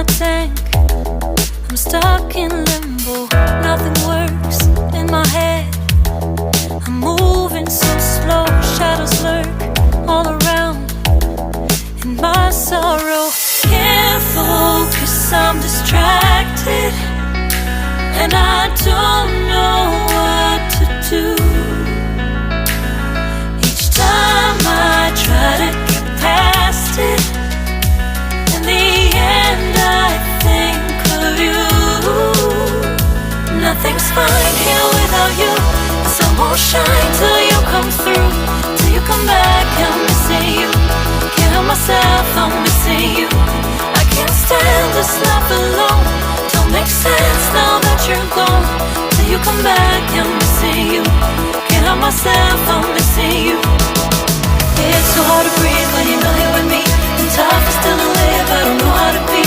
my tank. I'm stuck in limbo, nothing works in my head. I'm moving so slow, shadows lurk all around. In my sorrow, can't focus, I'm distracted, and I don't know what to do. Each time I try to get past it, in the end I think of you. Nothing's fine here without you. The sun won't shine till you come through. Till you come back, I'm missing you. Can't help myself, I'm missing you. I can't stand this life alone. Don't make sense now that you're gone. Till you come back, I'm missing you. Can't help myself, I'm missing you. It's so hard to breathe when you're not here with me. And tough is still to live, I don't know how to be.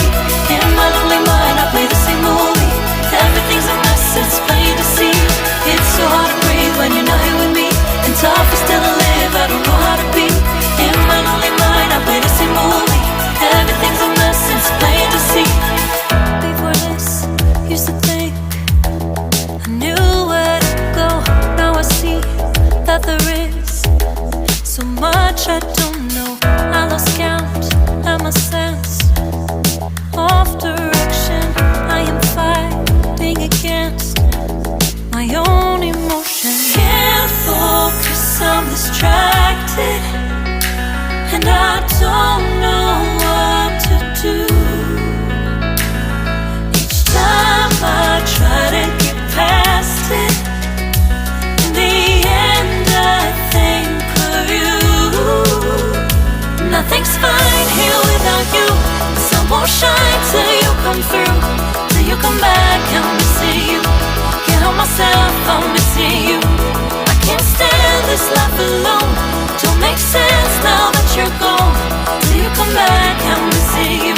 In my lonely mind, I play the same movie. Everything's a mess, it's plain to see. It's so hard to breathe when you're not here with me. And tough is still to live, I don't know how to be. In my lonely mind, I play the same movie. Everything's a mess, it's plain to see. Before this, used to think I knew where to go. Now I see that there is so much I don't know. I lost count and my sense of direction. I am fighting against my own emotion. Can't focus, I'm distracted, and I don't know what to do. Each time I try to get past it, in the end I think of you. Nothing's fine here without you. The sun won't shine till you come through. Till you come back, I'm missing you. Can't help myself, I'm missing you. I can't stand this life alone. Don't make sense now that you're gone. Till you come back, I'm missing you.